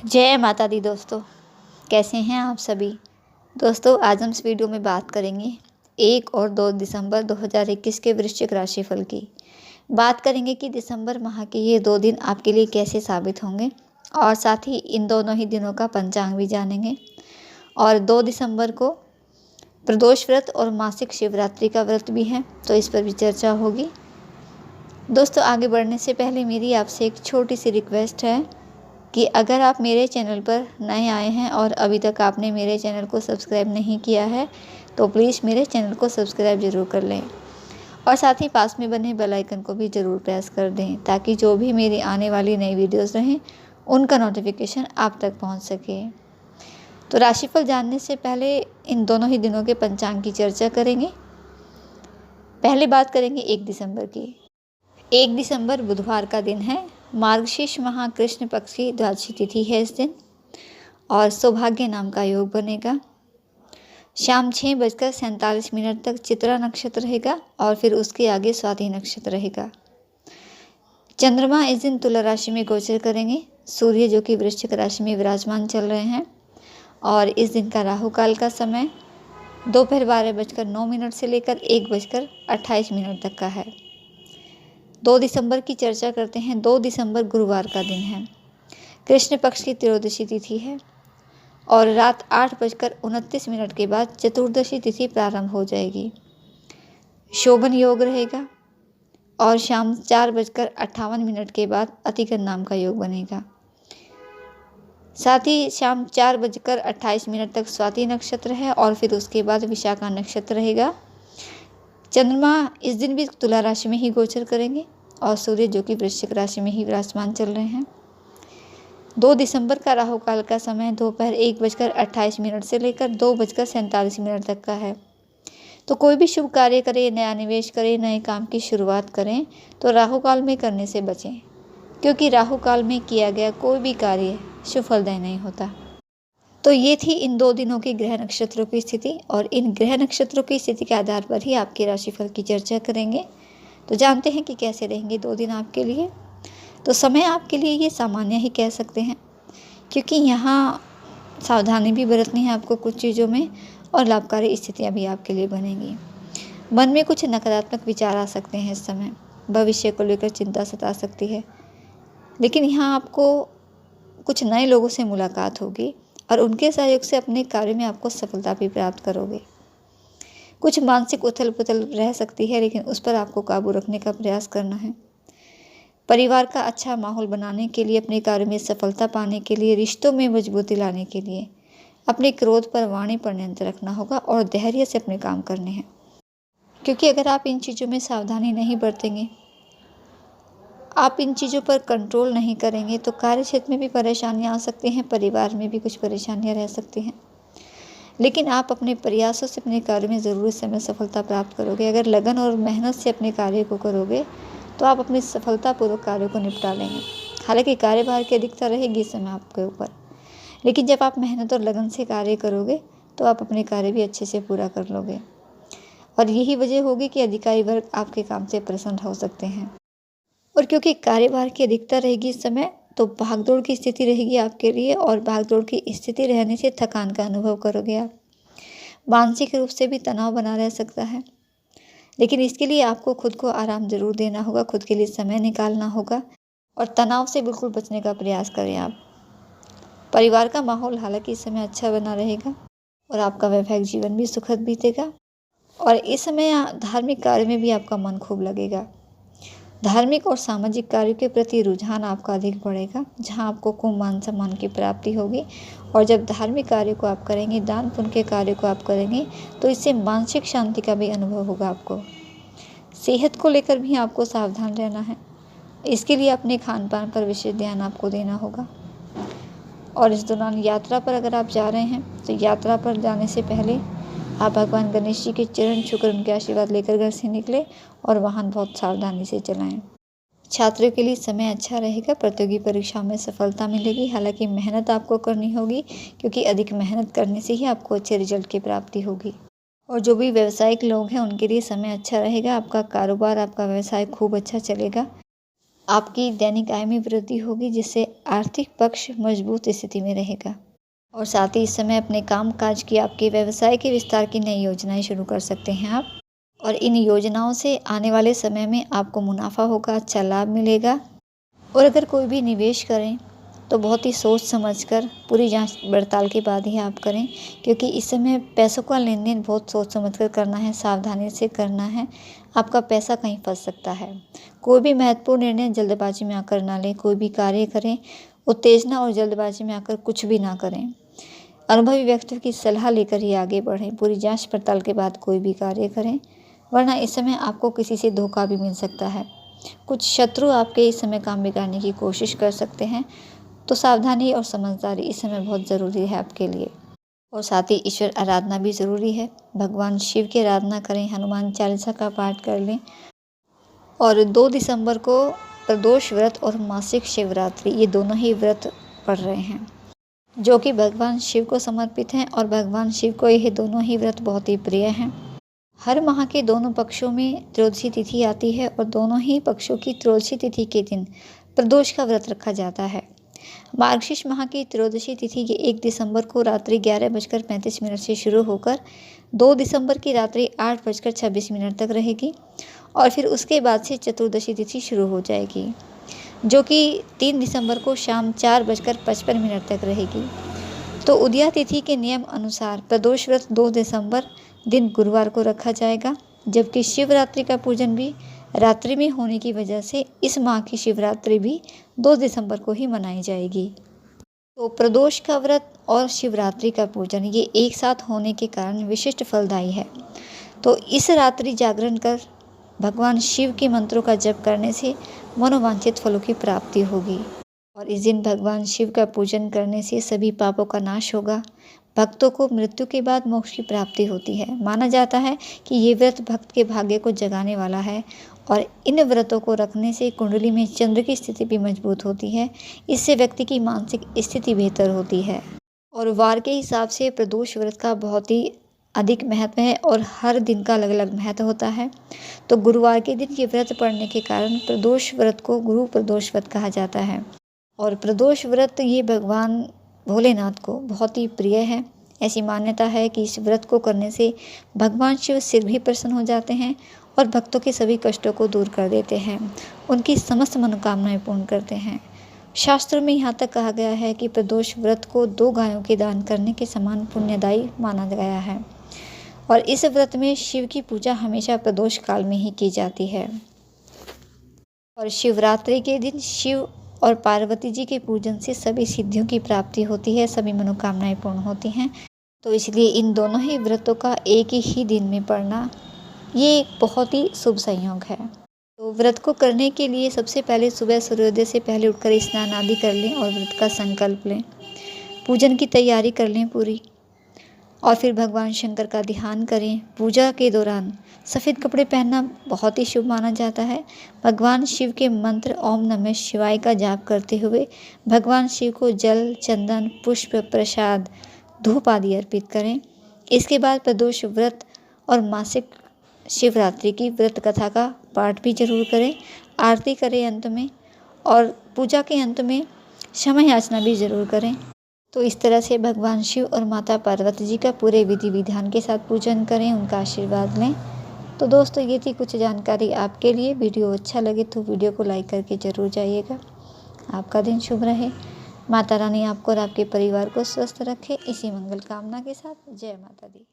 जय माता दी दोस्तों, कैसे हैं आप सभी। दोस्तों आज हम इस वीडियो में बात करेंगे 1 और 2 दिसंबर 2021 के वृश्चिक राशिफल की। बात करेंगे कि दिसंबर माह के ये 2 दिन आपके लिए कैसे साबित होंगे और साथ ही इन दोनों ही दिनों का पंचांग भी जानेंगे। और 2 दिसंबर को प्रदोष व्रत और मासिक शिवरात्रि का व्रत भी है, तो इस पर भी चर्चा होगी। दोस्तों आगे बढ़ने से पहले मेरी आपसे एक छोटी सी रिक्वेस्ट है कि अगर आप मेरे चैनल पर नए आए हैं और अभी तक आपने मेरे चैनल को सब्सक्राइब नहीं किया है तो प्लीज़ मेरे चैनल को सब्सक्राइब ज़रूर कर लें और साथ ही पास में बने बेल आइकन को भी ज़रूर प्रेस कर दें ताकि जो भी मेरी आने वाली नई वीडियोस रहें उनका नोटिफिकेशन आप तक पहुंच सके। तो राशिफल जानने से पहले इन दोनों ही दिनों के पंचांग की चर्चा करेंगे। पहले बात करेंगे 1 दिसंबर की। 1 दिसंबर बुधवार का दिन है। मार्गशीर्ष माह कृष्ण पक्ष की द्वादशी तिथि है इस दिन और सौभाग्य नाम का योग बनेगा। शाम 6:47 तक चित्रा नक्षत्र रहेगा और फिर उसके आगे स्वाति नक्षत्र रहेगा। चंद्रमा इस दिन तुला राशि में गोचर करेंगे। सूर्य जो कि वृश्चिक राशि में विराजमान चल रहे हैं और इस दिन का राहु काल का समय दोपहर 12:09 से लेकर 1:28 तक का है। 2 दिसंबर की चर्चा करते हैं। 2 दिसंबर गुरुवार का दिन है। कृष्ण पक्ष की त्रयोदशी तिथि है और रात 8:29 के बाद चतुर्दशी तिथि प्रारंभ हो जाएगी। शोभन योग रहेगा और शाम 4:58 के बाद अतिकर नाम का योग बनेगा। साथ ही शाम 4:28 तक स्वाति नक्षत्र है और फिर उसके बाद विशाखा नक्षत्र रहेगा। चंद्रमा इस दिन भी तुला राशि में ही गोचर करेंगे और सूर्य जो कि वृश्चिक राशि में ही विराजमान चल रहे हैं। 2 दिसंबर का राहु काल का समय दोपहर 1:28 से लेकर 2:47 तक का है। तो कोई भी शुभ कार्य करें, नया निवेश करें, नए काम की शुरुआत करें तो राहु काल में करने से बचें, क्योंकि राहु काल में किया गया कोई भी कार्य शुभ फलदायी नहीं होता। तो ये थी इन 2 दिनों की ग्रह नक्षत्रों की स्थिति और इन ग्रह नक्षत्रों की स्थिति के आधार पर ही आपके राशिफल की चर्चा करेंगे। तो जानते हैं कि कैसे रहेंगे 2 दिन आपके लिए। तो समय आपके लिए ये सामान्य ही कह सकते हैं, क्योंकि यहाँ सावधानी भी बरतनी है आपको कुछ चीज़ों में और लाभकारी स्थितियाँ भी आपके लिए बनेंगी। मन में कुछ नकारात्मक विचार आ सकते हैं इस समय, भविष्य को लेकर चिंता सता सकती है, लेकिन यहाँ आपको कुछ नए लोगों से मुलाकात होगी और उनके सहयोग से अपने कार्य में आपको सफलता भी प्राप्त करोगे। कुछ मानसिक उथल पुथल रह सकती है, लेकिन उस पर आपको काबू रखने का प्रयास करना है। परिवार का अच्छा माहौल बनाने के लिए, अपने कार्य में सफलता पाने के लिए, रिश्तों में मजबूती लाने के लिए अपने क्रोध पर, वाणी पर नियंत्रण रखना होगा और धैर्य से अपने काम करने हैं, क्योंकि अगर आप इन चीज़ों में सावधानी नहीं बरतेंगे, आप इन चीज़ों पर कंट्रोल नहीं करेंगे तो कार्य क्षेत्र में भी परेशानियां आ सकती हैं, परिवार में भी कुछ परेशानियां रह सकती हैं। लेकिन आप अपने प्रयासों से अपने कार्य में ज़रूर समय सफलता प्राप्त करोगे। अगर लगन और मेहनत से अपने कार्य को करोगे तो आप अपनी सफलतापूर्वक कार्य को निपटा लेंगे। हालांकि कार्यभार की अधिकता रहेगी इस समय आपके ऊपर, लेकिन जब आप मेहनत और लगन से कार्य करोगे तो आप अपने कार्य भी अच्छे से पूरा कर लोगे और यही वजह होगी कि अधिकारी वर्ग आपके काम से प्रसन्न हो सकते हैं। और क्योंकि कार्यभार की अधिकता रहेगी इस समय, तो भागदौड़ की स्थिति रहेगी आपके लिए और भागदौड़ की स्थिति रहने से थकान का अनुभव करोगे आप। मानसिक रूप से भी तनाव बना रह सकता है, लेकिन इसके लिए आपको खुद को आराम जरूर देना होगा, खुद के लिए समय निकालना होगा और तनाव से बिल्कुल बचने का प्रयास करें आप। परिवार का माहौल हालांकि इस समय अच्छा बना रहेगा और आपका वैवाहिक जीवन भी सुखद बीतेगा और इस समय धार्मिक कार्य में भी आपका मन खूब लगेगा। धार्मिक और सामाजिक कार्यों के प्रति रुझान आपका अधिक बढ़ेगा, जहां आपको खूब मान सम्मान की प्राप्ति होगी। और जब धार्मिक कार्य को आप करेंगे, दान पुण्य के कार्य को आप करेंगे, तो इससे मानसिक शांति का भी अनुभव होगा आपको। सेहत को लेकर भी आपको सावधान रहना है, इसके लिए अपने खान पान पर विशेष ध्यान आपको देना होगा। और इस दौरान यात्रा पर अगर आप जा रहे हैं तो यात्रा पर जाने से पहले आप भगवान गणेश जी के चरण छूकर उनके आशीर्वाद लेकर घर से निकले और वाहन बहुत सावधानी से चलाएं। छात्रों के लिए समय अच्छा रहेगा, प्रतियोगी परीक्षा में सफलता मिलेगी। हालांकि मेहनत आपको करनी होगी, क्योंकि अधिक मेहनत करने से ही आपको अच्छे रिजल्ट की प्राप्ति होगी। और जो भी व्यावसायिक लोग हैं उनके लिए समय अच्छा रहेगा, आपका कारोबार, आपका व्यवसाय खूब अच्छा चलेगा। आपकी दैनिक आय में वृद्धि होगी, जिससे आर्थिक पक्ष मजबूत स्थिति में रहेगा। और साथ ही इस समय अपने काम काज की, आपके व्यवसाय के विस्तार की नई योजनाएं शुरू कर सकते हैं आप। और इन योजनाओं से आने वाले समय में आपको मुनाफा होगा, अच्छा लाभ मिलेगा। और अगर कोई भी निवेश करें तो बहुत ही सोच समझकर, पूरी जांच पड़ताल के बाद ही आप करें, क्योंकि इस समय पैसों का लेन देन बहुत सोच समझकर करना है, सावधानी से करना है। आपका पैसा कहीं फंस सकता है। कोई भी महत्वपूर्ण निर्णय जल्दबाजी में आकर ना लें। कोई भी कार्य करें, उत्तेजना और जल्दबाजी में आकर कुछ भी ना करें। अनुभवी व्यक्तियों की सलाह लेकर ही आगे बढ़ें। पूरी जांच पड़ताल के बाद कोई भी कार्य करें, वरना इस समय आपको किसी से धोखा भी मिल सकता है। कुछ शत्रु आपके इस समय काम बिगाड़ने की कोशिश कर सकते हैं, तो सावधानी और समझदारी इस समय बहुत ज़रूरी है आपके लिए। और साथ ही ईश्वर आराधना भी ज़रूरी है। भगवान शिव की आराधना करें, हनुमान चालीसा का पाठ कर लें। और 2 दिसंबर को प्रदोष व्रत और मासिक शिवरात्रि, ये दोनों ही व्रत पड़ रहे हैं, जो कि भगवान शिव को समर्पित हैं। और भगवान शिव को यह दोनों ही व्रत बहुत ही प्रिय हैं। हर माह के दोनों पक्षों में त्रयोदशी तिथि आती है, और दोनों ही पक्षों की त्रयोदशी तिथि के दिन प्रदोष का व्रत रखा जाता है। मार्गशीर्ष माह की त्रयोदशी तिथि के 1 दिसंबर को रात्रि 11:35 से शुरू होकर 2 दिसंबर की रात्रि 8:26 तक रहेगी। और फिर उसके बाद से चतुर्दशी तिथि शुरू हो जाएगी, जो कि 3 दिसंबर को शाम 4:55 तक रहेगी। तो उदया तिथि के नियम अनुसार प्रदोष व्रत 2 दिसंबर दिन गुरुवार को रखा जाएगा, जबकि शिवरात्रि का पूजन भी रात्रि में होने की वजह से इस माह की शिवरात्रि भी 2 दिसंबर को ही मनाई जाएगी। तो प्रदोष का व्रत और शिवरात्रि का पूजन ये एक साथ होने के कारण विशिष्ट फलदायी है। तो इस रात्रि जागरण कर भगवान शिव के मंत्रों का जप करने से मनोवांछित फलों की प्राप्ति होगी। और इस दिन भगवान शिव का पूजन करने से सभी पापों का नाश होगा। भक्तों को मृत्यु के बाद मोक्ष की प्राप्ति होती है। माना जाता है कि ये व्रत भक्त के भाग्य को जगाने वाला है। और इन व्रतों को रखने से कुंडली में चंद्र की स्थिति भी मजबूत होती है। इससे व्यक्ति की मानसिक स्थिति बेहतर होती है। और वार के हिसाब से प्रदोष व्रत का बहुत ही अधिक महत्व है, और हर दिन का अलग अलग महत्व होता है। तो गुरुवार के दिन ये व्रत पड़ने के कारण प्रदोष व्रत को गुरु प्रदोष व्रत कहा जाता है। और प्रदोष व्रत ये भगवान भोलेनाथ को बहुत ही प्रिय है। ऐसी मान्यता है कि इस व्रत को करने से भगवान शिव शीघ्र ही प्रसन्न हो जाते हैं और भक्तों के सभी कष्टों को दूर कर देते हैं, उनकी समस्त मनोकामनाएं पूर्ण करते हैं। शास्त्रों में यहाँ तक कहा गया है कि प्रदोष व्रत को 2 गायों के दान करने के समान पुण्यदायी माना गया है। और इस व्रत में शिव की पूजा हमेशा प्रदोष काल में ही की जाती है। और शिवरात्रि के दिन शिव और पार्वती जी के पूजन से सभी सिद्धियों की प्राप्ति होती है, सभी मनोकामनाएं पूर्ण होती हैं। तो इसलिए इन दोनों ही व्रतों का एक ही दिन में पढ़ना ये एक बहुत ही शुभ संयोग है। तो व्रत को करने के लिए सबसे पहले सुबह सूर्योदय से पहले उठकर स्नान आदि कर लें और व्रत का संकल्प लें। पूजन की तैयारी कर लें पूरी, और फिर भगवान शंकर का ध्यान करें। पूजा के दौरान सफ़ेद कपड़े पहनना बहुत ही शुभ माना जाता है। भगवान शिव के मंत्र ओम नमः शिवाय का जाप करते हुए भगवान शिव को जल, चंदन, पुष्प, प्रसाद, धूप आदि अर्पित करें। इसके बाद प्रदोष व्रत और मासिक शिवरात्रि की व्रत कथा का पाठ भी जरूर करें। आरती करें अंत में, और पूजा के अंत में क्षमा याचना भी जरूर करें। तो इस तरह से भगवान शिव और माता पार्वती जी का पूरे विधि विधान के साथ पूजन करें, उनका आशीर्वाद लें। तो दोस्तों ये थी कुछ जानकारी आपके लिए। वीडियो अच्छा लगे तो वीडियो को लाइक करके ज़रूर जाइएगा। आपका दिन शुभ रहे। माता रानी आपको और आपके परिवार को स्वस्थ रखे, इसी मंगल कामना के साथ जय माता दी।